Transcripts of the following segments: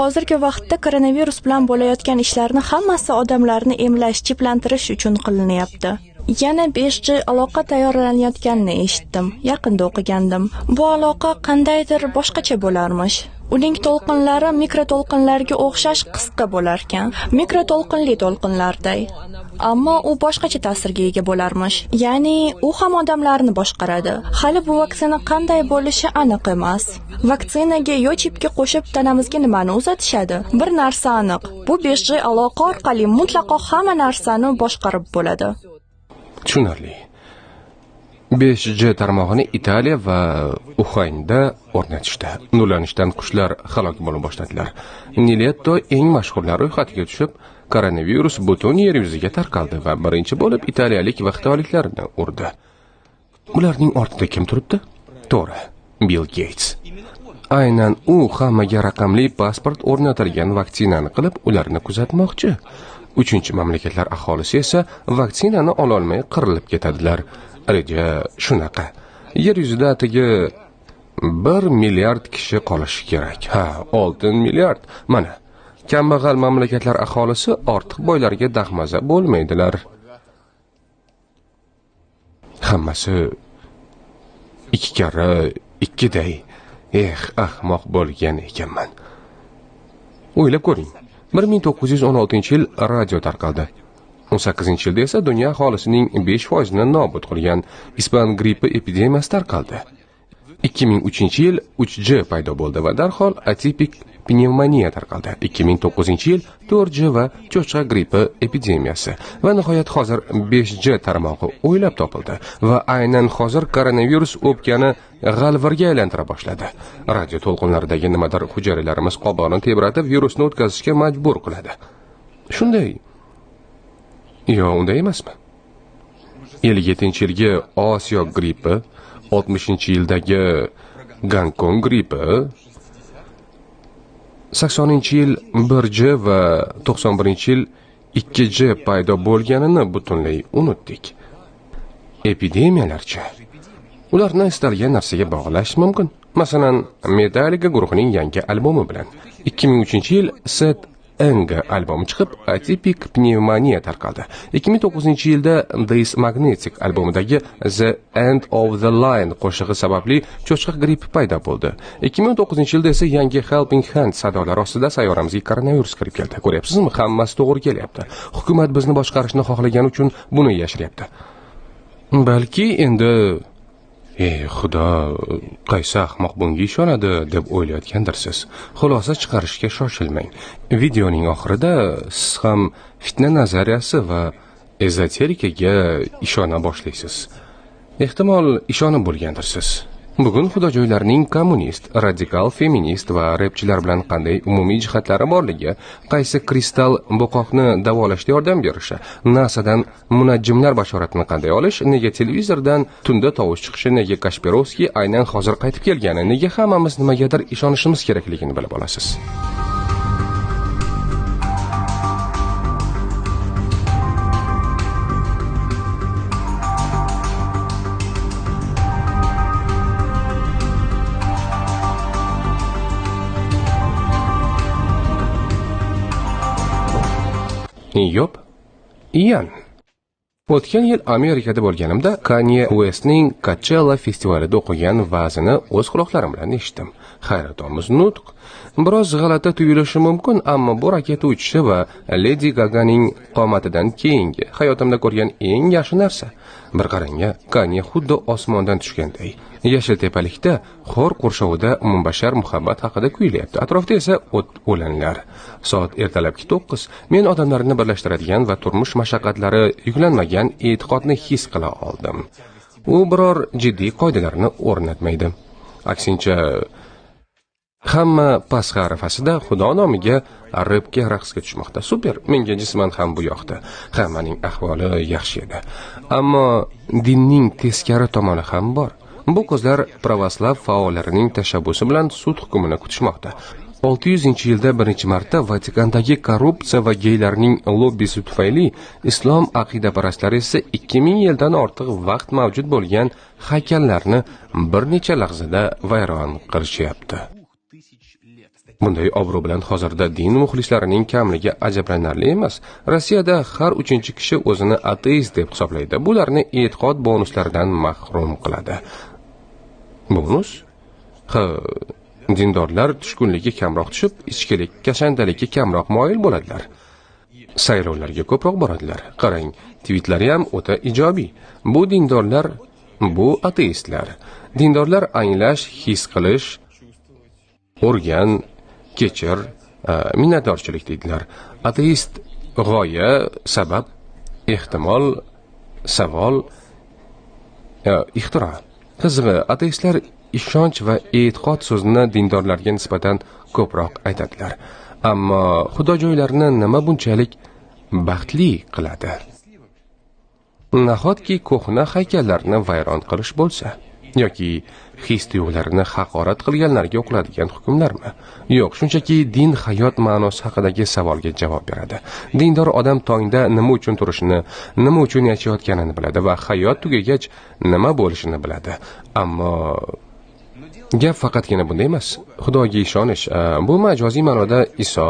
Hozirgi vaqtda koronavirus bilan bo'layotgan ishlarni hammasi odamlarni emlash, chiplantirish uchun qilinyapti. Yana 5G aloqa tayyorlanayotganini eshitdim. Yaqinda o'qigandim. Bu aloqa qandaydir boshqacha bo'larmish. Uning to'lqinlari mikroto'lqinlarga o'xshash qisqa bo'lar ekan. Mikroto'lqinli to'lqinlarday. Ammo u boshqacha ta'sirga ega bo'larmish. Ya'ni u ham odamlarni boshqaradi. Hali bu vaksina qanday bo'lishi aniq emas. Vaksinaga yo chipga qo'shib tanamizga nimani uzatishadi? Bir narsa aniq. Bu 5G aloqa orqali mutlaqo hamma narsani boshqarib bo'ladi. Tushunarli. 5G tarmog'ini Italiya va Uxanda o'rnatishdi. Nurlanishdan qushlar halok bo'la boshladilar. Niletto eng mashhurlar ro'yxatiga tushib, koronavirus butun yer yuziga tarqaldi va birinchi bo'lib italiyalik va xitoyliklarni urdi. Ularning ortida kim turibdi? To'g'ri, Bill Gates. Aynan u hammaga raqamli pasport o'rnatilgan vaksinani qilib, ularni kuzatmoqchi. Uchinchi mamlakatlar aholisi esa vaksinani ololmay qirilib ketadilar. Reja shunaqa. Yer yuzida atigi 1 milliard kishi qolishi kerak. 6 milliard. Mana, kambag'al mamlakatlar aholisi ortiq boylarga dahmaza bo'lmaydilar. Hammasi 2 karra 2 day. Ahmoq bo'lgan ekanman. O'ylab ko'ring. 1916-yil radio tarqaldi. 18-yilda esa dunyo aholisining 5%ni nobud qilgan ispan grippi epidemiyasi tarqaldi. 2003-yil 3G paydo bo'ldi va darhol atipik pnevmoniya tarqaldi. 2009-yil 4G va cho'chqa grippi epidemiyasi va nihoyat hozir 5G tarmog'i o'ylab topildi va aynan hozir koronavirus o'pkani g'alvirga aylantira boshladi. Radio to'lqinlaridagi nimadir hujayralarimiz qobig'ini tebratib virusni o'tkazishga majbur qiladi. Shunday yo unday emasmi? 57-yilgi Osiyo grippi, 60-yildagi Gonkong grippi, 80-yil 1G va 91-yil 2G paydo bo'lganini butunlay unutdik. Epidemiyalarcha ularni istalgan narsaga bog'lash mumkin. Masalan, Metallica guruhining yangi albomi bilan 2003-yil Set Eng albomi chiqib, atipik pnevmoniya tarqaldi. 2009-yilda This Magnetic albomidagi The End of the Line qo'shig'i sababli cho'chqa grippi paydo bo'ldi. 2009-yilda esa yangi Helping Hand sadolari ostida sayyoramizga koronavirus kirib keldi. Ko'ryapsizmi? Hammasi to'g'ri kelyapti. Hukumat bizni boshqarishni xohlagani uchun buni yashiryapti. Balki endi Xudo, qaysi ahmoq bunga ishonadi deb o'ylayotgandirsiz. Xulosa chiqarishga shoshilmang. Videoning oxirida siz ham fitna nazariyasi va ezoterikaga ishona boshlaysiz. Ehtimol ishonib bo'lgandirsiz. Bugun xudojoylarning kommunist, radikal feminist va repchilar bilan qanday umumiy jihatlari borligi, qaysi kristal bo'qoqni davolashda yordam berishi, NASAdan munajjimlar bashoratini qanday olish, nega televizordan tunda tovush chiqishi, nega Kasperovskiy aynan hozir qaytib kelgani, nega hammamiz nimagadir ishonishimiz kerakligini bilib olasiz. Yop, Ian. O'tgan yil Amerikada bo'lganimda Kanye Westning Coachella festivalida o'qigan va'zini o'z quloqlarim bilan eshitdim. Hayratomuz nutq. Biroz g'alati tuyulishi mumkin, ammo bu raketa uchishi va Lady Gaganing qomatidan keyingi hayotimda ko'rgan eng yaxshi narsa. Bir qarangga, Kanye xuddi osmondan tushganday. Yashil tepalikda xor qurshovida munbashar muhabbat haqida kuylayapti. Atrofda esa o'lanlar. Soat ertalabki 9. Men odamlarni birlashtiradigan va turmush mashaqqatlari yuklanmagan e'tiqodni his qila oldim. U biror jiddiy qoidalarni o'rnatmaydi. Aksincha, hamma Pasxa arafasida Xudo nomiga rapga raqsga tushmoqda. Super, menga jisman ham bu yoqda. Hammaning ahvoli yaxshi edi. Ammo dinning teskari tomoni ham bor. Bu ko'zlar pravoslav faollarining tashabbusi bilan sud hukmini kutishmoqda. 600-yilda birinchi marta Vatikandagi korrupsiya va geylarning lobbisi tufayli islom aqidaparastlari esa 2000 yildan ortiq vaqt mavjud bo'lgan haykallarni bir necha lahzada vayron qilishyapti. Bunday obro' bilan hozirda din muxlislarining kamligi ajablanarli emas. Rossiyada har 3-kishi o'zini ateist deb hisoblaydi. Bularni e'tiqod bonuslaridan mahrum qiladi. Bonus? Dindorlar tushkunlikka kamroq tushib, ichkilik, kashandalikka kamroq moyil bo'ladilar. Saylovlarga ko'proq boradilar. Qarang, tweetlari ham o'ta ijobiy. Bu dindorlar, bu ateistlar. Dindorlar anglash, his qilish, o'rgan, kechir, minnatdorchilik deydilar. Ateist g'oya, sabab, ehtimol, savol, ixtiro. Qizig'i, ateistlar ishonch va e'tiqod so'zini dindorlarga nisbatan ko'proq aytadilar. Ammo xudojo'ylarni nima bunchalik baxtli qiladi? Nahotki ko'hna haykallarni vayron qilish bo'lsa, yoki his-tuyg'ularini haqorat qilganlarga o'qiladigan hukmlarmi? Yo'q, shunchaki din hayot ma'nosi haqidagi savolga javob beradi. Dindor odam tongda nima uchun turishini, nima uchun yashayotganini biladi va hayot tugagach nima bo'lishini biladi. Ammo gap faqatgina bunda emas. Xudoga ishonish, bu majoziy ma'noda Iso,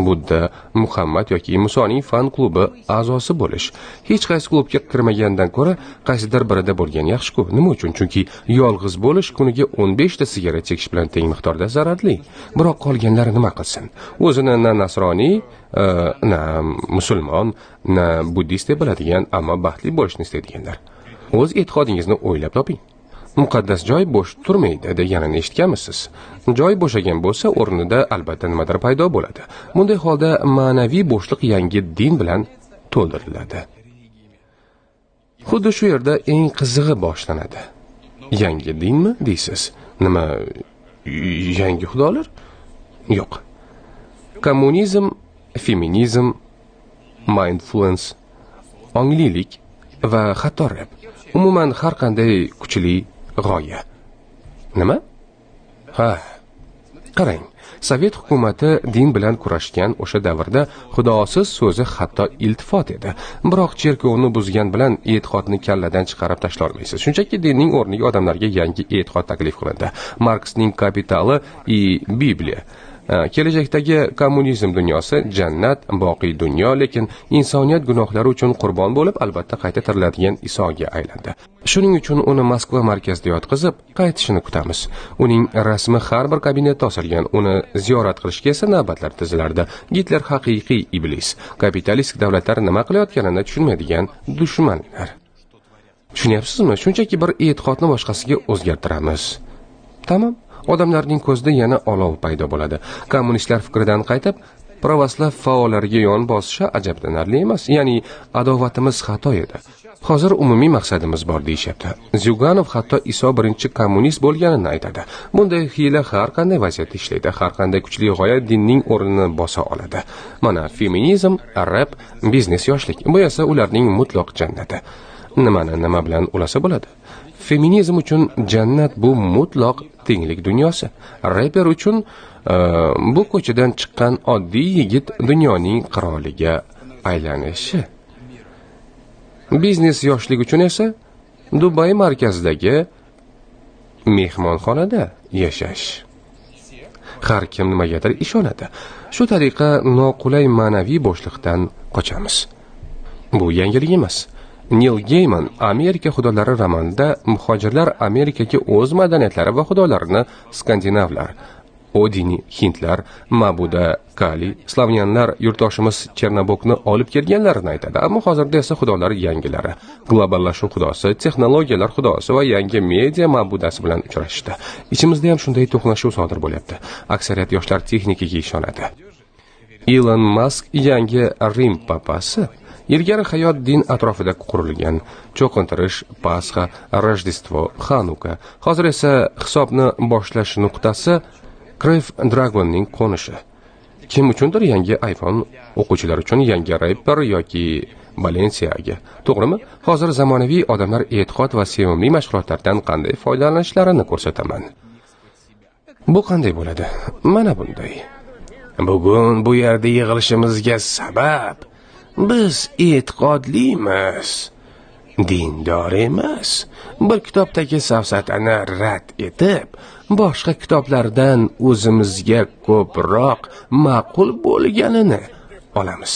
Budda, Muhammad yoki Musoning fan klubi a'zosi bo'lish. Hech qaysi klubga kirmagandan ko'ra qaysidir birida bo'lgan yaxshi-ku. Nima uchun? Chunki yolg'iz bo'lish kuniga 15 ta sigaret chekish bilan teng miqdorda zararli. Biroq qolganlar nima qilsin? O'zini na nasroniy, na musulmon, na buddist deb biladigan, ammo baxtli bo'lishni istaydiganlar. O'z e'tiqodingizni o'ylab toping. Muqaddas joy bo'sh turmaydi deganini eshitganmisiz? Joy bo'shagan bo'lsa, o'rnida albatta nimadir paydo bo'ladi. Bunday holda ma'naviy bo'shliq yangi din bilan to'ldiriladi. Xuddi shu yerda eng qizig'i boshlanadi. Yangi dinmi deysiz? Nima, yangi xudolar? Yo'q. Kommunizm, feminizm, mindfulness, onglilik va hatto rap. Umuman har qanday kuchli g'oya. Nima? Qarang, Sovet hukumati din bilan kurashgan o'sha davrda xudosiz so'zi hatto iltifot edi. Biroq cherkovni buzgan bilan e'tiqodni kalladan chiqarib tashla olmaysiz. Shunchaki dinning o'rniga odamlarga yangi e'tiqod taklif qilindi. Marksning Kapitali Bibliya. Kelajakdagi kommunizm dunyosi jannat, boqiy dunyo, lekin insoniyat gunohlari uchun qurbon bo'lib, albatta qayta tiriladigan Isoga aylandi. Shuning uchun uni Moskva markazida yotqizib, qaytishini kutamiz. Uning rasmi har bir kabinetda osilgan, uni ziyorat qilishga esa navbatlar tizilardi. Gitler haqiqiy iblis, kapitalist davlatlar nima qilayotganini tushunmaydigan dushmanlar. Tushunyapsizmi? Shunchaki bir e'tiqodni boshqasiga o'zgartiramiz. Tamom. Odamlarning ko'zida yana olov paydo bo'ladi. Kommunistlar fikridan qaytib, pravoslav faollariga yon bosishi ajablanarli emas. Ya'ni adovatimiz xato edi. Hozir umumiy maqsadimiz bor deyishyapti. Zyuganov hatto Iso birinchi kommunist bo'lganini aytadi. Bunday hiyla har qanday vaziyatda ishlaydi. Har qanday kuchli g'oya dinning o'rnini bosa oladi. Mana feminizm, rap, biznes, yoshlik. Bu esa ularning mutlaq jannati. Nimani nima bilan ulasa bo'ladi? Feminizm uchun jannat bu mutlaq tenglik dunyosi. Reper uchun bu ko'chadan chiqqan oddiy yigit dunyoning qiroliga aylanishi. Biznes yoshlik uchun esa Dubay markazidagi mehmonxonada yashash. Har kim nimagadir ishonadi. Shu tariqa noqulay ma'naviy bo'shliqdan qochamiz. Bu yangilik emas. Neil Gaiman Amerika xudolari romanida muhojirlar Amerikaga o'z madaniyatlari va xudolarini skandinavlar, Odini hindlar, Mabuda, Kali, slavyanlar yurtdoshimiz Chernobogni olib kelganlarini aytadi. Ammo hozirda esa xudolar yangilari, globallashuv xudosi, texnologiyalar xudosi va yangi media mabudasi bilan uchrashdi. Ichimizda ham shunday to'qnashuv sodir bo'lyapti. Aksariyat yoshlar texnikaga ishonadi. Elon Musk yangi Rim papasi. Ilgari hayot din atrofida qurilgan. Cho'qintirish, Pasxa, Rojdestvo, Xanuka. Hozir esa hisobni boshlash nuqtasi Crave Dragonning qo'nishi. Kim uchundir yangi iPhone, o'quvchilar uchun yangi rapper yoki Balenciaga. To'g'rimi? Hozir zamonaviy odamlar e'tiqod va sevimli mashg'ulotlardan qanday foydalanishlarini ko'rsataman. Bu qanday bo'ladi? Mana bunday. Bugun bu yerda yig'ilishimizga sabab biz e'tiqodlimiz, dindor emas. Bir kitobdagi safsatani rad etib, boshqa kitoblardan o'zimizga ko'proq ma'qul bo'lganini olamiz.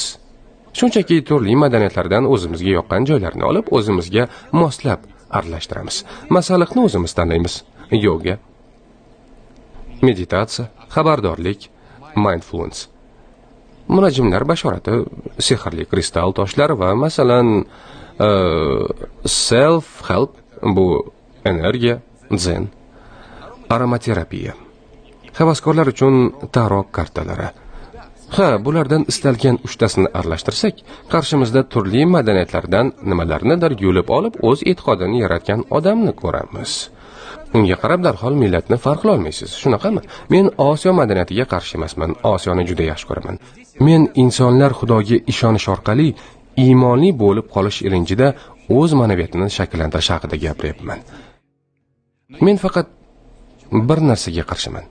Shunchaki turli madaniyatlardan o'zimizga yoqqan joylarni olib, o'zimizga moslab aralashtiramiz. Masalliqni o'zimiz tanlaymiz. Yoga, meditatsiya, xabardorlik, mindfulness. Munajjimlar bashorati, sehrli kristal toshlar va masalan self help, bu energiya, zen, aromaterapiya. Havaskorlar uchun tarot kartalari. Bulardan istalgan 3tasini aralashtirsak, qarshimizda turli madaniyatlardan nimalarnidir yulib olib, o'z e'tiqodini yaratgan odamni ko'ramiz. Unga qarab darhol millatni farqlay olmaysiz. Shunaqami? Men Osiyo madaniyatiga qarshi emasman. Osiyoni juda yaxshi ko'raman. Men insonlar Xudoga ishonish orqali iymonli bo'lib qolish ilinjida o'z ma'naviyatini shakllantirish haqida gapiryapman. Men faqat bir narsaga qarshiman.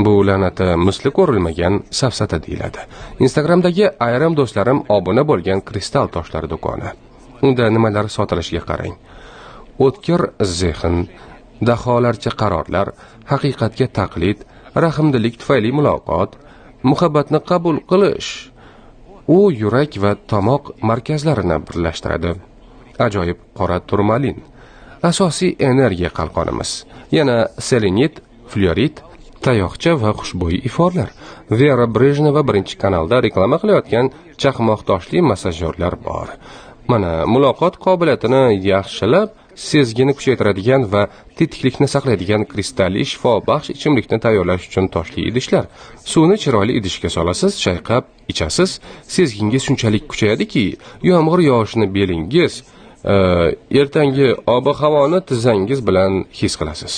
Bu la'nati misli ko'rilmagan safsata deyiladi. Instagramdagi ayrim do'stlarim obuna bo'lgan kristal toshlar do'koni. Unda nimalar sotilishiga qarang. O'tkir zehn, daholarcha qarorlar, haqiqatga taqlid, rahmdilik tufayli muloqot, muhabbatni qabul qilish. U yurak va tomoq markazlarini birlashtiradi. Ajoyib qora turmalin, asosiy energiya qalqonimiz. Yana selenit, fluorid, tayoqcha va xushbo'y iforlar. Vera Brejneva birinchi kanalda reklama qilayotgan chaqmoq toshli massajyorlar bor. Mana muloqot qobiliyatini yaxshilab, sezgini kuchaytiradigan va tetiklikni saqlaydigan kristalli shifobaxsh ichimlikni tayyorlash uchun toshli idishlar. Suvni chiroyli idishga solasiz, chayqab ichasiz. Sezgingiz shunchalik kuchayadiki, yomg'ir yog'ishini belingiz, ertangi ob-havoni tizzangiz bilan his qilasiz.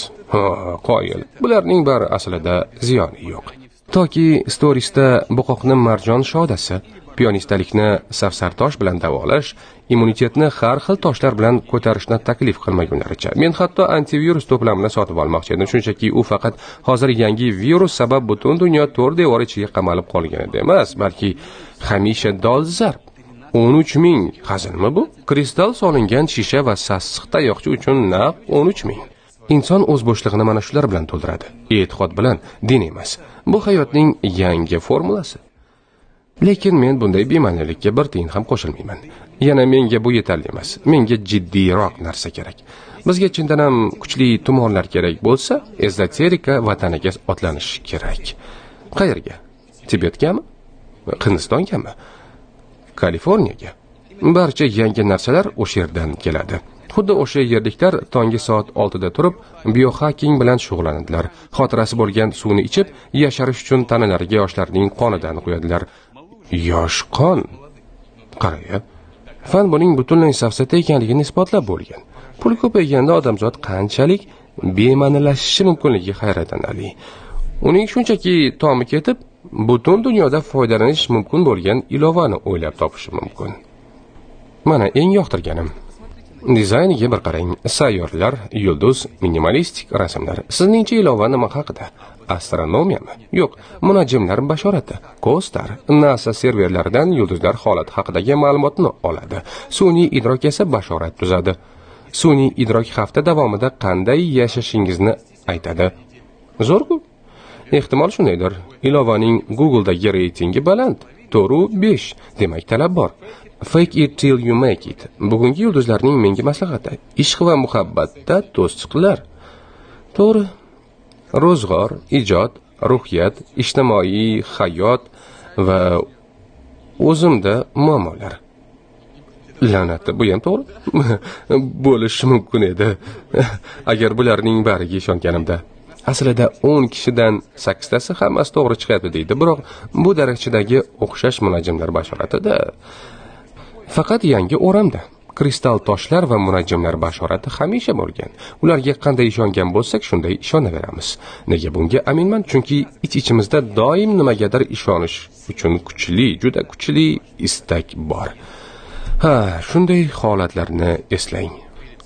Qoyil. Bularning bari aslida ziyoni yo'q. Toki storiesda boqoqni marjon shodasi, piyonistalikni safsartosh bilan davolash, immunitetni har xil toshlar bilan ko'tarishni taklif qilmagunlaricha. Men hatto antivirus to'plamini sotib olmoqchi edim, shunchaki u faqat hozir yangi virus sabab butun dunyo to'rt devor ichiga qamalib qolganida emas, balki hamisha dolzarb. 13 ming hazilmi bu? Kristal solingan shisha va sassiq tayoqcha uchun naq 13 ming. Inson o'z bo'shlig'ini mana shular bilan to'ldiradi. E'tiqod bilan, din emas. Bu hayotning yangi formulasi. Lekin men bunday bema'nilikka bir tiyin ham qo'shilmayman. Yana menga bu yetarli emas. Menga jiddiyroq narsa kerak. Bizga chindan ham kuchli tumonlar kerak bo'lsa, ezoterika vataniga otlanish kerak. Qayerga? Tibetgami? Hindistongami? Kaliforniyaga? Barcha yangi narsalar o'sha yerdan keladi. Xuddi o'sha yerliklar tongi soat 6 da turib, biohacking bilan shug'ullanadilar. Xotirasi bo'lgan suvni ichib, yasharish uchun tanalariga yoshlarning qonidan quyadilar. Yosh qon. Qaraya. Fan buning butunlay safsata ekanligini isbotlab bo'lgan. Pul ko'payganda odamzod qanchalik bema'nilashishi mumkinligi hayratanarli. Uning shunchaki tomi ketib, butun dunyoda foydalanish mumkin bo'lgan ilovani o'ylab topishi mumkin. Mana eng yoqtirganim. Dizayniga bir qarang. Sayyorlar, yulduz, minimalistik rasmlar. Sizningcha ilova nima haqida? Astronomiyami? Yo'q, munajjimlar bashorati. Kostar, NASA serverlaridan yulduzlar holati haqidagi ma'lumotni oladi. Sun'iy idrok esa bashorat tuzadi. Sun'iy idrok hafta davomida qanday yashashingizni aytadi. Zo'r-ku? Ehtimol shundaydir. Ilovaning Google'dagi reytingi baland. 4.5. Demak, talab bor. Fake it till you make it. Bugungi yulduzlarning menga maslahati. Ishq va muhabbatda to'siqlar. To'g'ri. Ro'zg'or, ijod, ruhiyat, ijtimoiy hayot va o'zimda muammolar. La'nati, bu ham to'g'ri. Bo'lishi mumkin edi. Agar bularning bariga ishonganimda. Aslida 10 kishidan 8 tasi hammasi to'g'ri chiqadi deydi, biroq bu darajadagi o'xshash munajjimlar bashoratida faqat yangi o'ramda. Kristal toshlar va munajjimlar bashorati hamisha bo'lgan. Ularga qanday ishongan bo'lsak, shunday ishonaveramiz. Nega bunga aminman? Chunki ich-ichimizda doim nimagadir ishonish uchun kuchli, juda kuchli istak bor. Shunday holatlarni eslang.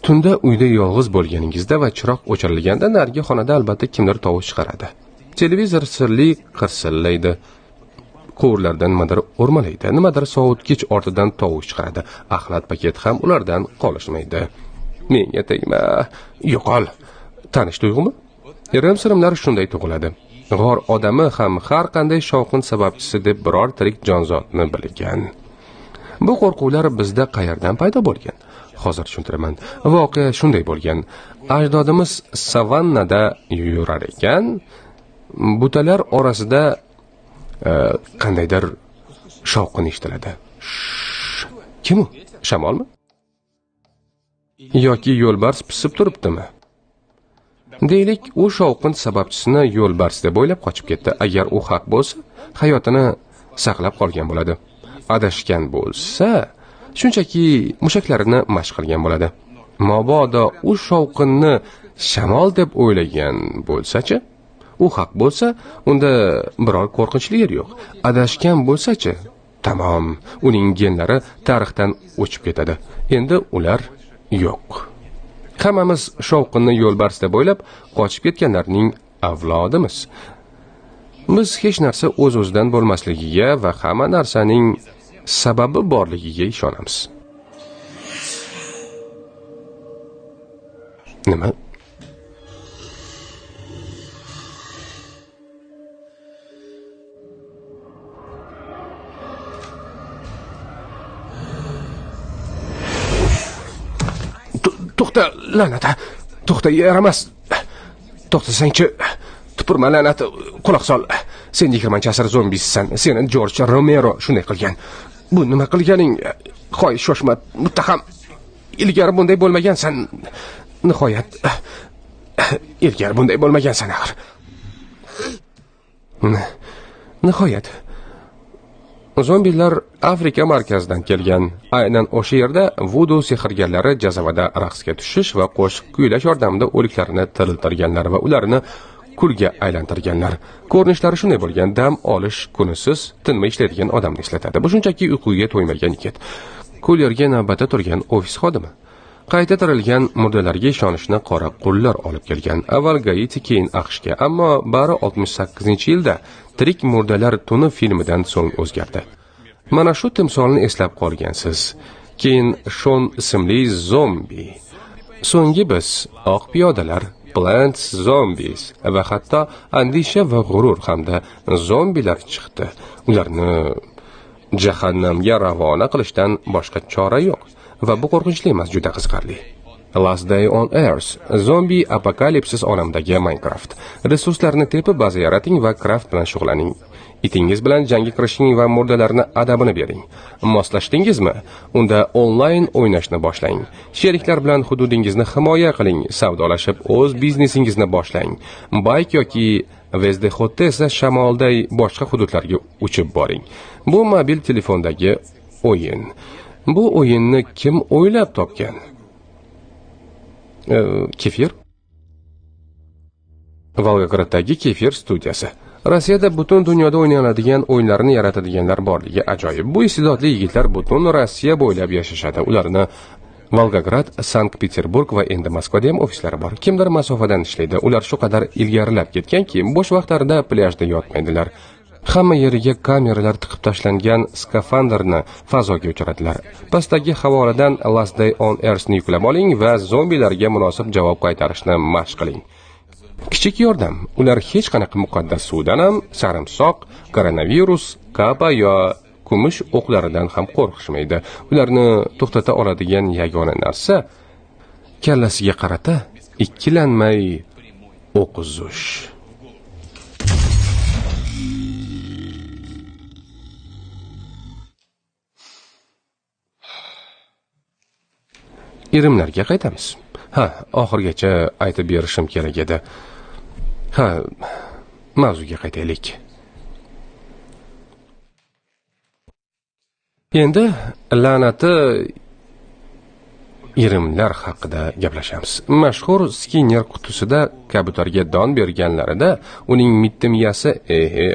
Tunda uyda yolg'iz bo'lganingizda va chiroq o'chirilganda narigi xonada albatta kimdir tovush chiqaradi. Televizor sirli qirsillaydi. Quvurlardan nimadir o'rmalaydi, nimadir sovutgich ortidan tovush chiqaradi. Axlat paket ham ulardan qolishmaydi. Menga tegma, yo'qol. Tanish tuyg'umi? Irim-sirimlar shunday tug'iladi. G'or odami ham har qanday shovqin sababchisi deb biror tirik jonzotni bilgan. Bu qo'rquvlar bizda qayerdan paydo bo'lgan? Hozir tushuntiraman. Voqea shunday bo'lgan. Ajdodimiz savannada yurar ekan, butalar orasida qandaydir shovqin eshitiladi. Kim u? Shamolmi? Yoki yo'lbars pisib turibdimi? Deylik, u shovqin sababchisini yo'lbars deb o'ylab qochib ketdi. Agar u haq bo'lsa, hayotini saqlab qolgan bo'ladi. Adashgan bo'lsa, shunchaki mushaklarini mashq qilgan bo'ladi. Mabodo u shovqinni shamol deb o'ylagan bo'lsa-chi? U haq bo'lsa, unda biror qo'rqinchli yer yo'q. Adashgan bo'lsa-chi? Tamom, uning genlari tarixdan o'chib ketadi. Endi ular yo'q. Hammamiz shovqinni yo'lbars deb o'ylab qochib ketganlarning avlodimiz. Biz hech narsa o'z-o'zidan bo'lmasligiga va hamma narsaning sababi borligiga ishonamiz. Nima? To'xta, la'nata. To'xta, yaramas. To'xtasang-chi. Tupurma, la'nat. Quloq sol. Sen 20-asr zombisisan. Seni Jorj Romero shunday qilgan. Bu nima qilganing? Qo'y, shoshma, muttaham. Ilgari bunday bo'lmagansan. Nihoyat. Ilgari bunday bo'lmagansan axir. Nihoyat. Zombilar Afrika markazidan kelgan. Aynan o'sha yerda vudu sehrgarlari jazavada raqsga tushish va qo'shiq kuylash yordamida o'liklarni tiriltirganlar va ularni kulga aylantirganlar. Ko'rinishlari shunday bo'lgan, dam olish kunisiz tinmay ishlaydigan odamni eslatadi. Bu shunchaki uyquga to'ymagan yigit. Ko'lyerga navbatda turgan ofis xodimi. Qayta tirilgan murdalarga ishonishni qora qullar olib kelgan. Avval Gaiti, keyin AQShga, ammo bari 68-yilda Tirik murdalar tuni filmidan so'ng o'zgardi. Mana shu timsolni eslab qolgansiz. Keyin Shon ismli zombi. So'nggi biz oq piyodalar, Plants Zombies va hatto andisha va g'urur hamda zombilar chiqdi. Ularni jahannamga ravona qilishdan boshqa chora yo'q. Va bu qo'rqinchli emas, juda qiziqarli. Last Day on Earth, zombi apokalipsis olamidagi Minecraft. Resurslarni tepib baza yarating va craft bilan shug'ullaning. Itingiz bilan jangga kirishing va murdalarni adabini bering. Moslashdingizmi? Unda onlayn o'ynashni boshlang. Sheriklar bilan hududingizni himoya qiling, savdolashib o'z biznesingizni boshlang. Bayk yoki vezdehodda esa shamolday boshqa hududlarga uchib boring. Bu mobil telefondagi o'yin. Bu o'yinni kim o'ylab topgan? Kefir? Volgograddagi Kefir studiyasi. Rossiyada butun dunyoda o'ynaladigan o'yinlarni yaratadiganlar borligi ajoyib. Bu istedodli yigitlar butun Rossiya bo'ylab yashashadi. Ularni Volgograd, Sankt-Peterburg va endi Moskvada ham ofislari bor. Kimdir masofadan ishlaydi. Ular shu qadar ilgarilab ketganki, bo'sh vaqtlarida plyajda yotmaydilar. Hamma yeriga kameralar tiqib tashlangan skafandrni fazoga uchiradilar. Pastdagi havoladan Last Day on Earth'ni yuklab oling va zombilarga munosib javob qaytarishni mashq qiling. Kichik yordam. Ular hech qanaqa muqaddas suvdan ham, sarimsoq, koronavirus, kapa yo kumush o'qlaridan ham qo'rqishmaydi. Ularni to'xtata oladigan yagona narsa kallasiga qarata ikkilanmay o'q uzish. Irimlarga qaytamiz. Oxirgacha aytib berishim kerak edi. Mavzuga qaytaylik. Endi la'nati irimlar haqida gaplashamiz. Mashhur Skinner qutisida kabutarga don berganlarida uning mitti miyasi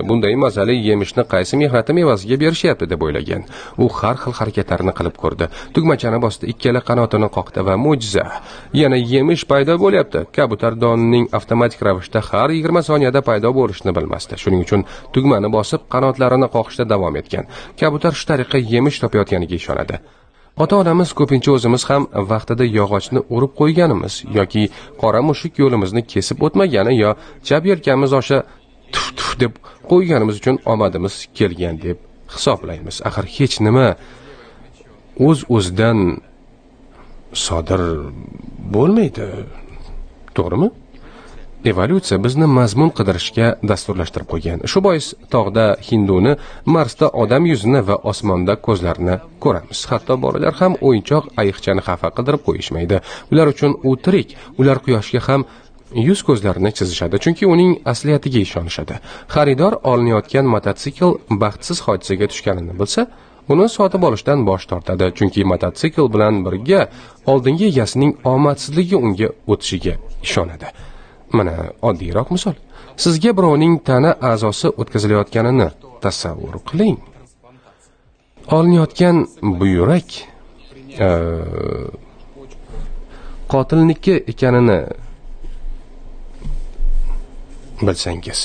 bunday mazali yemishni qaysi mehnatim evaziga berishyapti deb o'ylagan. U har xil harakatlarni qilib ko'rdi. Tugmachani bosdi, ikkala qanotini qoqdi va mo'jiza. Yana yemish paydo bo'lyapti. Kabutar donining avtomatik ravishda har 20 soniyada paydo bo'lishini bilmasdi. Shuning uchun tugmani bosib qanotlarini qoqishda davom etgan. Kabutar shu tariqa yemish topayotganiga ishonadi. Ota-onamiz ko'pincha o'zimiz ham vaqtida yog'ochni o'rib qo'yganimiz yoki qora mushuk yo'limizni kesib o'tmagani yo chap yelkamiz osha tuf deb qo'yganimiz uchun omadimiz kelgan deb hisoblaymiz. Axir hech nima o'z-o'zidan sodir bo'lmaydi. To'g'rimi? Evolyutsiya bizni mazmun qidirishga dasturlashtirib qo'ygan. Shu bois tog'da hinduni, Marsda odam yuzini va osmonda ko'zlarini ko'ramiz. Hatto bolalar ham o'yinchoq ayiqchani xafa qidirib qo'yishmaydi. Ular uchun u tirik. Ular quyoshga ham yuz ko'zlarini chizishadi, chunki uning asliyatiga ishonishadi. Xaridor olinayotgan mototsikl baxtsiz hodisaga tushganini bilsa, uni sotib olishdan bosh tortadi, chunki mototsikl bilan birga oldingi egasining omadsizligi unga o'tishiga ishonadi. Mana oddiyroq misol. Sizga birovning tana a'zosi o'tkazilayotganini tasavvur qiling. Olinayotgan buyrak qotilniki ekanini bilsangiz,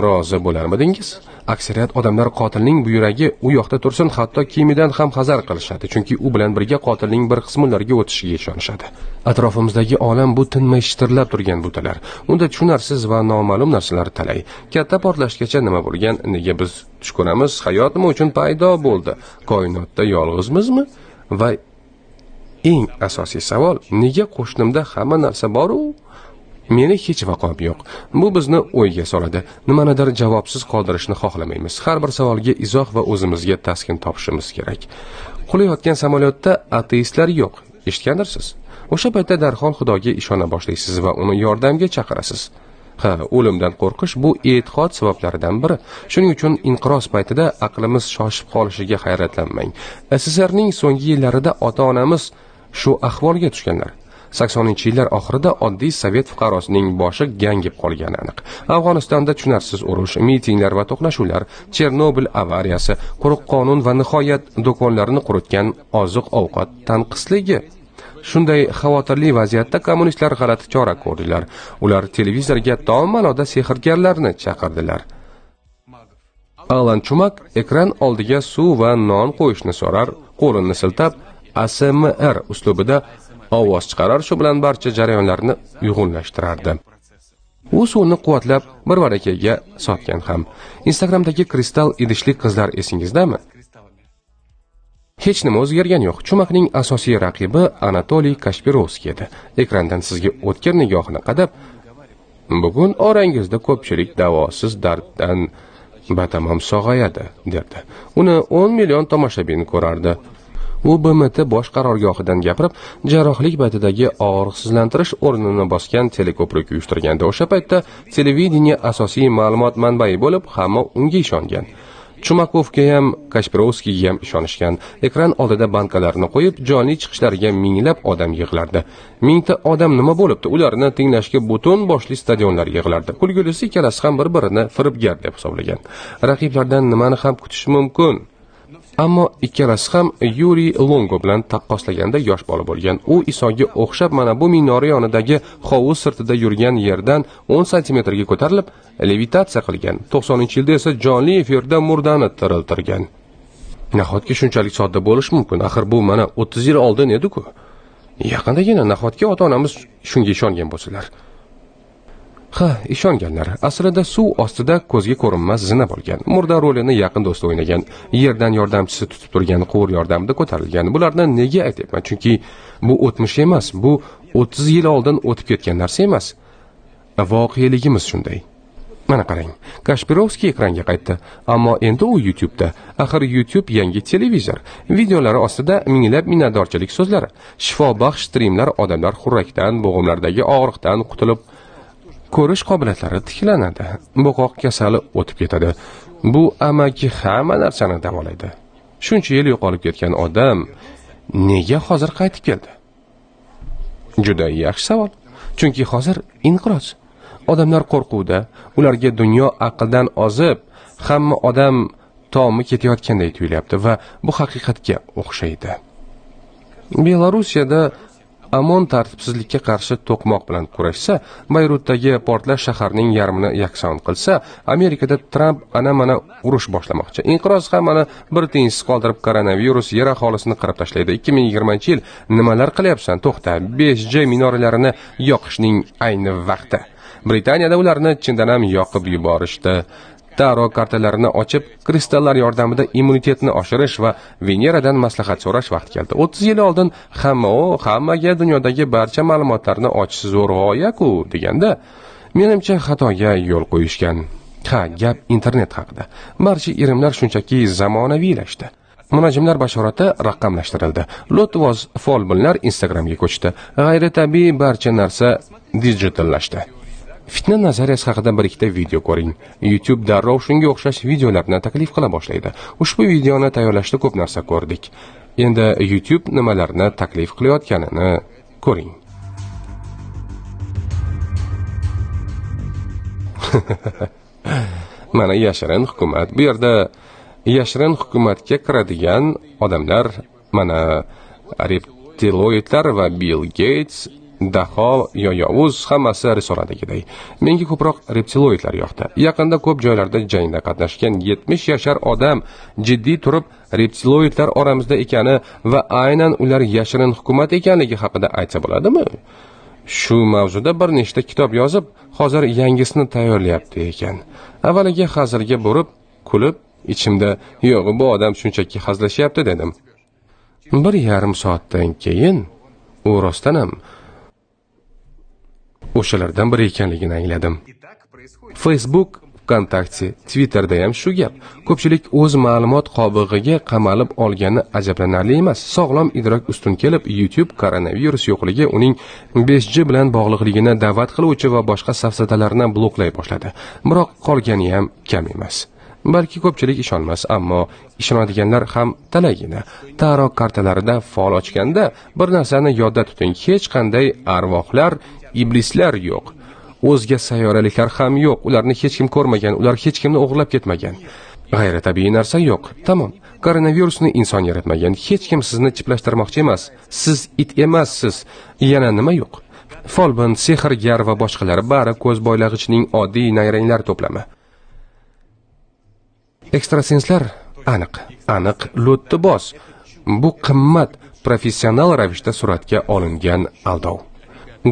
rozi bo'larmidingiz? Aksariyat odamlar qotilning buyragi u yoqda tursin, hatto kiyimidan ham hazar qilishadi, chunki u bilan birga qotilning bir qismi ularga o'tishiga ishonishadi. Atrofimizdagi olam bu tinmay shitirlab turgan butalar. Unda tushunarsiz va noma'lum narsalar talay. Katta portlashgacha nima bo'lgan? Nega biz tush ko'ramiz? Hayot nima uchun paydo bo'ldi? Koinotda yolg'izmizmi? Va eng asosiy savol, nega qo'shnimda hamma narsa bor-u meni hech vaqoim yo'q? Bu bizni o'yga soladi. Nimanidir javobsiz qoldirishni xohlamaymiz. Har bir savolga izoh va o'zimizga taskin topishimiz kerak. Qulayotgan samolyotda ateistlar yo'q. Eshitgandirsiz? O'sha paytda darhol Xudoga ishona boshlaysiz va uni yordamga chaqirasiz. O'limdan qo'rqish bu e'tiqod sabablaridan biri. Shuning uchun inqiroz paytida aqlimiz shoshib qolishiga hayratlanmang. SSRning so'nggi yillarida ota-onamiz shu ahvolga tushganlar. 80-yillar oxirida oddiy sovet fuqarosining boshi gangib qolgani aniq. Afg'onistonda tushunarsiz urush, mitinglar va to'qnashuvlar, Chernobil avariyasi, quruq qonun va nihoyat do'konlarni quritgan oziq-ovqat tanqisligi. Shunday xavotirli vaziyatda kommunistlar g'alati chora ko'rdilar. Ular televizorga tom ma'noda sehrgarlarni chaqirdilar. Alan Chumak ekran oldiga suv va non qo'yishni so'rar, qo'lini siltab ASMR uslubida ovoz chiqarar, shu bilan barcha jarayonlarni uyg'unlashtirardi. U suvni quvvatlab bir barakaga sotgan ham. Instagramdagi kristal idishli qizlar esingizdami? Hech nima o'zgargan yo'q. Chumakning asosiy raqibi Anatoliy Kashpirovskiy edi. Ekrandan sizga o'tkir nigohini qadab, bugun orangizda ko'pchilik davosiz darddan batamom sog'ayadi, derdi. Uni 10 million tomoshabin ko'rardi. U BMT bosh qarorgohidan gapirib, jarrohlik paytidagi og'riqsizlantirish o'rnini bosgan teleko'prik uyushtirganda, o'sha paytda televideniya asosiy ma'lumot manbai bo'lib, hamma unga ishongan. Chumakovga ham, Kashpirovskiyga ham ishonishgan. Ekran oldida bankalarni qo'yib, jonli chiqishlariga minglab odam yig'lardi. Mingta odam nima bo'libdi? Ularni tinglashga butun boshli stadionlar yig'lardi. Kulgulisi ikkalasi ham bir-birini firibgar deb hisoblagan. Raqiblardan nimani ham kutish mumkin? Ammo ikkalasi ham Yuriy Longo bilan taqqoslaganda yosh bola bo'lgan. U Isoga o'xshab mana bu minora yonidagi hovuz sirtida yurgan yerdan 10 santimetrga ko'tarilib, levitatsiya qilgan. 90-yilda esa jonli efirda murdani tiriltirgan. Nahotki shunchalik sodda bo'lish mumkin? Axir bu mana 30 yil oldin edi-ku. Yaqindagina nahotki ota-onamiz shunga ishongan bo'lsalar? Ishonganlar. Aslida suv ostida ko'zga ko'rinmas zina bo'lgan. Murda rolini yaqin do'sti o'ynagan. Yerdan yordamchisi tutib turgan quvur yordamida ko'tarilgan. Bularni nega aytyapman? Chunki bu o'tmish emas, bu 30 yil oldin o'tib ketgan narsa emas. Voqeligimiz shunday. Mana qarang, Kashpirovskiy ekranga qaytdi, ammo endi u YouTube'da. Axir YouTube yangi televizor. Videolari ostida minglab minnatdorchilik so'zlari, shifobaxsh streamlar, odamlar xurrakdan, bo'g'imlardagi og'riqdan qutulib ko'rish qobiliyatlari tiklanadi. Bo'qoq kasali o'tib ketadi. Bu amaki hamma narsani davolaydi. Shuncha yil yo'qolib ketgan odam nega hozir qaytib keldi? Juda yaxshi savol. Chunki hozir inqiroz. Odamlar qo'rquvda, ularga dunyo aqldan ozib, hamma odam tomi ketayotganday tuyulyapti va bu haqiqatga o'xshaydi. Belarusiyada amon tartibsizlikka qarshi to'qmoq bilan kurashsa, Bayrutdagi portlash shaharning yarmini yakson qilsa, Amerikada Tramp ana-mana urush boshlamoqchi. Inqiroz ham mana bir tiyinsiz qoldirib koronavirus yer aholisini qirib tashlaydi. 2020-yil nimalar qilyapsan? To'xta, 5G minoralarini yoqishning ayni vaqti. Britaniyada ularni chindan ham yoqib yuborishdi. Taro kartalarini ochib, kristallar yordamida immunitetni oshirish va Veneradan maslahat so'rash vaqti keldi. 30 yil oldin hammaga dunyodagi barcha ma'lumotlarni ochish zo'r g'oya-ku deganda, menimcha xatoga yo'l qo'yishgan. Gap internet haqida. Barcha irimlar shunchaki zamonaviylashdi. Munajimlar bashorati raqamlashtirildi. Lotvoz folbinlar Instagramga ko'chdi. G'ayritabiiy barcha narsa digitallashdi. Fitna nazariyasi haqida bir ikkita video ko'ring. YouTube darrov shunga o'xshash videolarni taklif qila boshlaydi. Ushbu videoni tayyorlashda ko'p narsa ko'rdik. Endi YouTube nimalarni taklif qilayotganini ko'ring. Mana yashirin hukumat. Bu yerda yashirin hukumatga kiradigan odamlar mana reptiloidlar va Bill Gates, Daho, Yovuz hammasi risoladagiday. Menga ko'proq reptiloidlar yoqdi. Yaqinda ko'p joylarda jangda qatnashgan 70 yashar odam jiddiy turib reptiloidlar oramizda ekani va aynan ular yashirin hukumat ekanligi haqida aytsa bo'ladimi? Shu mavzuda bir nechta kitob yozib, hozir yangisini tayyorlayapti ekan. Avvaliga hazilga borib, kulib, ichimda yo'q, bu odam shunchaki hazillashyapti dedim. 1,5 soatdan keyin u rostdan ham o'shalardan biri ekanligini angladim. Facebook, VKontakte, Twitterda ham shu gap. Ko'pchilik o'z ma'lumot qobig'iga qamalib olgani ajablanarli emas. Sog'lom idrok ustun kelib, YouTube koronavirus yo'qligi uning 5G bilan bog'liqligini da'vat qiluvchi va boshqa safsatalarni bloklay boshladi. Biroq qolgani ham kam emas. Balki ko'pchilik ishonmas, ammo ishonadiganlar ham talaygina. Taro kartalarida fol ochganda bir narsani yodda tuting. Hech qanday arvohlar, iblislar yo'q. O'zga sayyoraliklar ham yo'q. Ularni hech kim ko'rmagan, ular hech kimni o'g'irlab ketmagan. G'ayritabiiy narsa yo'q. Tamom. Koronavirusni inson yaratmagan. Hech kim sizni chiplashtirmoqchi emas. Siz it emassiz. Yana nima yo'q? Folbin, sehrgar va boshqalari bari ko'z boylag'ichning oddiy nayranglar to'plami. Ekstrasenslar aniq lo'tni bos. Bu qimmat professional ravishda suratga olingan aldov.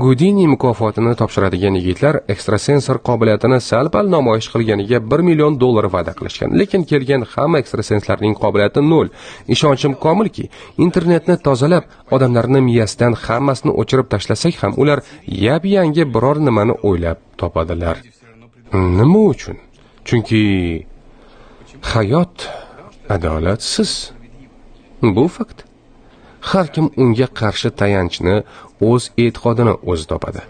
Gudini mukofotini topshiradigan yigitlar ekstrasensor qobiliyatini sal-pal namoyish qilganiga $1 million va'da qilishgan. Lekin kelgan hamma ekstrasenslarning qobiliyati 0. Ishonchim komilki, internetni tozalab, odamlarning miyasidan hammasini o'chirib tashlasak ham ular yangi biror nimani o'ylab topadilar. Nima uchun? Chunki hayot adolatsiz. Bu fakt. Har kim unga qarshi tayanchni, o'z e'tiqodini o'zi topadi.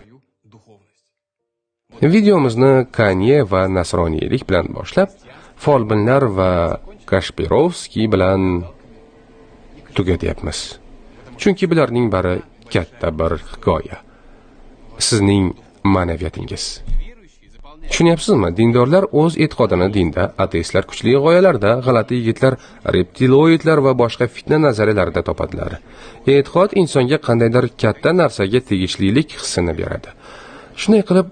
Videomizni Kanye va nasroniylik bilan boshlab, folbinlar va Kashpirovskiy bilan tugatyapmiz. Chunki bularning bari katta bir hikoya. Sizning ma'naviyatingiz. Tushunyapsizmi? Dindorlar o'z e'tiqodini dinda, ateistlar kuchli g'oyalarda, g'alati yigitlar reptiloidlar va boshqa fitna nazariyalarida topadilar. E'tiqod insonga qandaydir katta narsaga tegishlilik hissini beradi. Shunday qilib,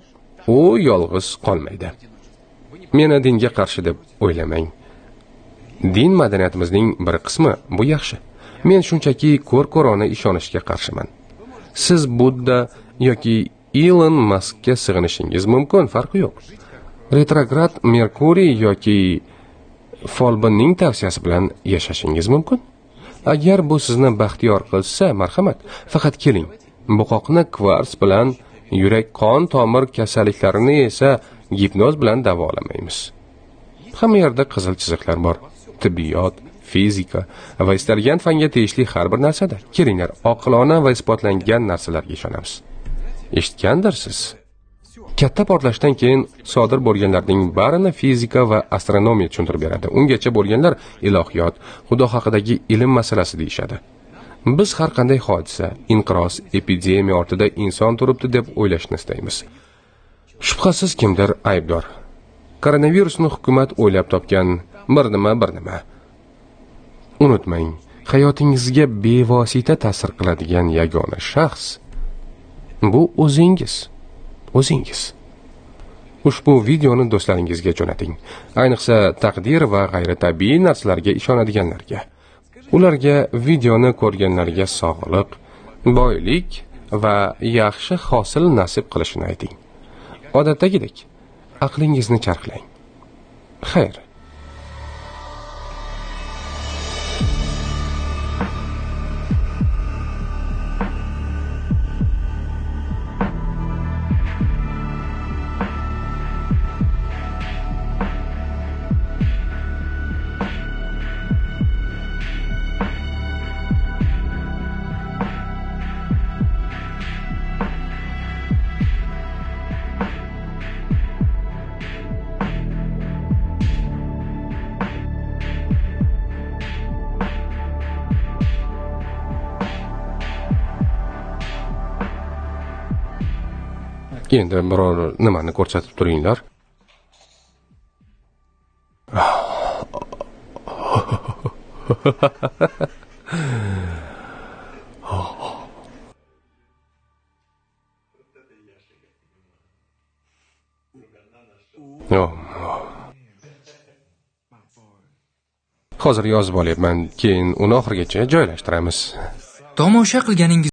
u yolg'iz qolmaydi. Meni dinga qarshi deb o'ylamang. Din madaniyatimizning bir qismi, bu yaxshi. Men shunchaki ko'r-ko'rona ishonishga qarshiman. Siz Budda yoki Elon Muskga sig'inishingiz mumkin, farqi yo'q. Retrograd Merkuriy yoki folbinning tavsiyasi bilan yashashingiz mumkin. Agar bu sizni baxtiyor qilsa, marhamat, faqat keling. Buqoqni kvarts bilan, yurak-qon tomir kasalliklarini esa gipnoz bilan davolamaymiz. Hamma yerda qizil chiziqlar bor. Tibbiyot, fizika va istalgan fanga tegishli har bir narsada. Kelinglar, oqilona va isbotlangan narsalarga ishonamiz. Eshitgandirsiz. Katta portlashdan keyin sodir bo'lganlarning barini fizika va astronomiya tushuntirib beradi. Ungacha bo'lganlar ilohiyot, Xudo haqidagi ilm masalasi deyshadi. Biz har qanday hodisa, inqiroz, epidemiya ortida inson turibdi deb o'ylashni istaymiz. Shubhasiz kimdir aybdor. Koronavirusni hukumat o'ylab topgan bir nima. Unutmang, hayotingizga bevosita ta'sir qiladigan yagona shaxs Bu o'zingiz. Ushbu videoni do'stlaringizga jo'nating. Ayniqsa taqdir va g'ayritabiiy narsalarga ishonadiganlarga. Ularga videoni ko'rganlarga sog'lik, boylik va yaxshi hosil nasib qilishini ayting. Odatdagidek, aqlingizni charxlang. Xayr. Endi biror nimani ko'rsatib turinglar. Hozir yozib olyapman, keyin uni oxirigacha joylashtiramiz. Tomosha qilganingiz